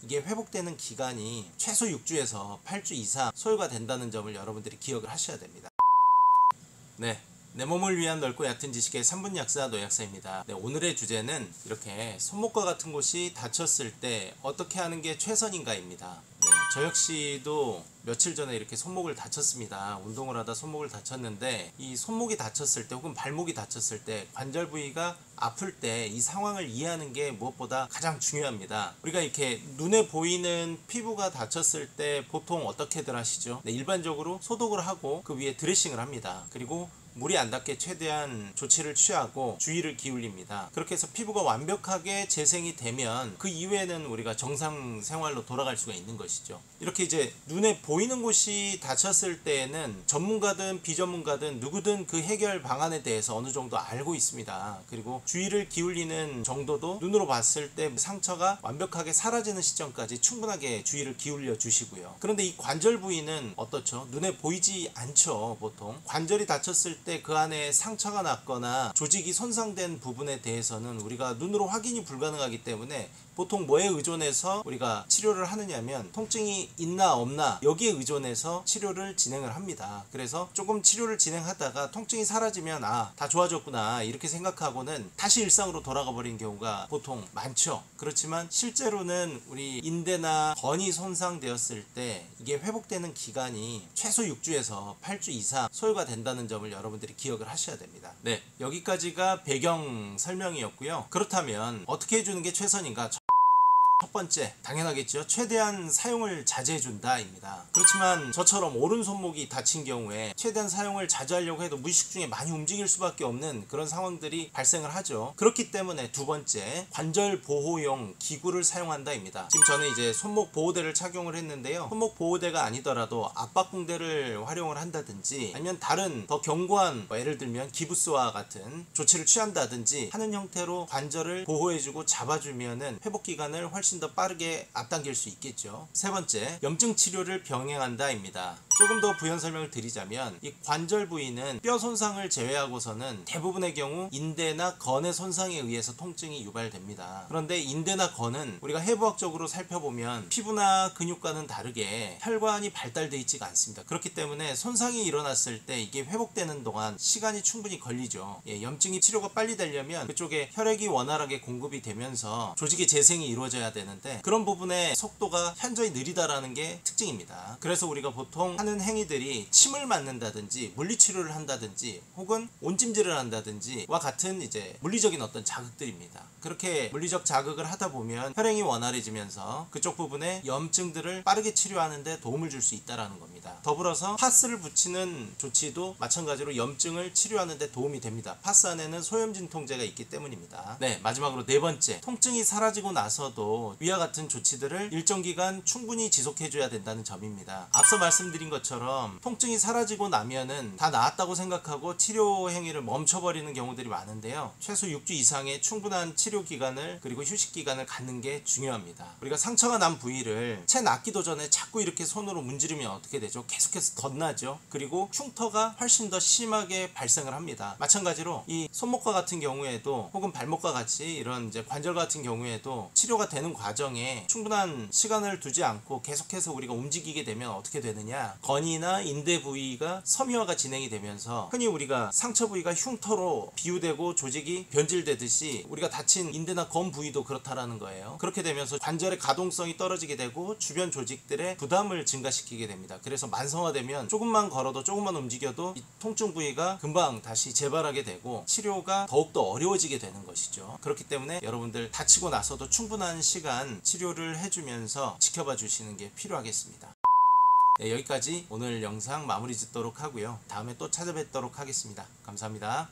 이게 회복되는 기간이 최소 6주에서 8주 이상 소요가 된다는 점을 여러분들이 기억을 하셔야 됩니다. 네. 내 몸을 위한 넓고 얕은 지식의 3분 약사 노약사입니다. 네, 오늘의 주제는 이렇게 손목과 같은 곳이 다쳤을 때 어떻게 하는 게 최선인가입니다. 네, 저 역시도 며칠 전에 이렇게 손목을 다쳤습니다. 운동을 하다 손목을 다쳤는데 이 손목이 다쳤을 때 혹은 발목이 다쳤을 때 관절 부위가 아플 때 이 상황을 이해하는 게 무엇보다 가장 중요합니다. 우리가 이렇게 눈에 보이는 피부가 다쳤을 때 보통 어떻게들 하시죠? 네, 일반적으로 소독을 하고 그 위에 드레싱을 합니다. 그리고 물이 안 닿게 최대한 조치를 취하고 주의를 기울입니다. 그렇게 해서 피부가 완벽하게 재생이 되면 그 이후에는 우리가 정상 생활로 돌아갈 수가 있는 것이죠. 이렇게 이제 눈에 보이는 곳이 다쳤을 때에는 전문가든 비전문가든 누구든 그 해결 방안에 대해서 어느 정도 알고 있습니다. 그리고 주의를 기울이는 정도도 눈으로 봤을 때 상처가 완벽하게 사라지는 시점까지 충분하게 주의를 기울여 주시고요. 그런데 이 관절 부위는 어떻죠? 눈에 보이지 않죠. 보통 관절이 다쳤을 때 그 안에 상처가 났거나 조직이 손상된 부분에 대해서는 우리가 눈으로 확인이 불가능하기 때문에 보통 뭐에 의존해서 우리가 치료를 하느냐면 통증이 있나 없나 여기에 의존해서 치료를 진행을 합니다. 그래서 조금 치료를 진행하다가 통증이 사라지면 다 좋아졌구나 이렇게 생각하고는 다시 일상으로 돌아가 버린 경우가 보통 많죠. 그렇지만 실제로는 우리 인대나 건이 손상되었을 때 이게 회복되는 기간이 최소 6주에서 8주 이상 소요가 된다는 점을 여러분들이 기억을 하셔야 됩니다. 네, 여기까지가 배경 설명이었고요. 그렇다면 어떻게 해주는 게 최선인가? 첫 번째, 당연하겠죠. 최대한 사용을 자제해준다 입니다. 그렇지만 저처럼 오른손목이 다친 경우에 최대한 사용을 자제하려고 해도 무의식 중에 많이 움직일 수밖에 없는 그런 상황들이 발생을 하죠. 그렇기 때문에 두 번째, 관절 보호용 기구를 사용한다 입니다. 지금 저는 이제 손목 보호대를 착용을 했는데요. 손목 보호대가 아니더라도 압박붕대를 활용을 한다든지 아니면 다른 더 견고한 예를 들면 기부스와 같은 조치를 취한다든지 하는 형태로 관절을 보호해주고 잡아주면은 회복 기간을 훨씬 더 빠르게 앞당길 수 있겠죠. 세 번째, 염증 치료를 병행한다 입니다. 조금 더 부연 설명을 드리자면 이 관절 부위는 뼈 손상을 제외하고서는 대부분의 경우 인대나 건의 손상에 의해서 통증이 유발됩니다. 그런데 인대나 건은 우리가 해부학적으로 살펴보면 피부나 근육과는 다르게 혈관이 발달되어 있지가 않습니다. 그렇기 때문에 손상이 일어났을 때 이게 회복되는 동안 시간이 충분히 걸리죠. 염증이 치료가 빨리 되려면 그쪽에 혈액이 원활하게 공급이 되면서 조직의 재생이 이루어져야 되는데 그런 부분의 속도가 현저히 느리다라는 게 특징입니다. 그래서 우리가 보통 하는 행위들이 침을 맞는다든지 물리치료를 한다든지 혹은 온찜질을 한다든지 와 같은 이제 물리적인 어떤 자극들입니다. 그렇게 물리적 자극을 하다 보면 혈행이 원활해지면서 그쪽 부분의 염증들을 빠르게 치료하는 데 도움을 줄 수 있다는 겁니다. 더불어서 파스를 붙이는 조치도 마찬가지로 염증을 치료하는 데 도움이 됩니다. 파스 안에는 소염진통제가 있기 때문입니다. 네, 마지막으로 네 번째, 통증이 사라지고 나서도 위와 같은 조치들을 일정 기간 충분히 지속해줘야 된다는 점입니다. 앞서 말씀드린 것처럼 통증이 사라지고 나면은 다 나았다고 생각하고 치료 행위를 멈춰버리는 경우들이 많은데요. 최소 6주 이상의 충분한 치료 기간을 그리고 휴식 기간을 갖는 게 중요합니다. 우리가 상처가 난 부위를 채 낫기도 전에 자꾸 이렇게 손으로 문지르면 어떻게 되죠? 계속해서 덧나죠. 그리고 흉터가 훨씬 더 심하게 발생을 합니다. 마찬가지로 이 손목과 같은 경우에도 혹은 발목과 같이 이런 이제 관절 같은 경우에도 치료가 되는 과정에 충분한 시간을 두지 않고 계속해서 우리가 움직이게 되면 어떻게 되느냐, 건이나 인대 부위가 섬유화가 진행이 되면서 흔히 우리가 상처 부위가 흉터로 비유되고 조직이 변질되듯이 우리가 다친 인대나 건 부위도 그렇다라는 거예요. 그렇게 되면서 관절의 가동성이 떨어지게 되고 주변 조직들의 부담을 증가시키게 됩니다. 그래서 만성화되면 조금만 걸어도 조금만 움직여도 이 통증 부위가 금방 다시 재발하게 되고 치료가 더욱더 어려워지게 되는 것이죠. 그렇기 때문에 여러분들 다치고 나서도 충분한 시간 치료를 해주면서 지켜봐 주시는 게 필요하겠습니다. 네, 여기까지 오늘 영상 마무리 짓도록 하고요. 다음에 또 찾아뵙도록 하겠습니다. 감사합니다.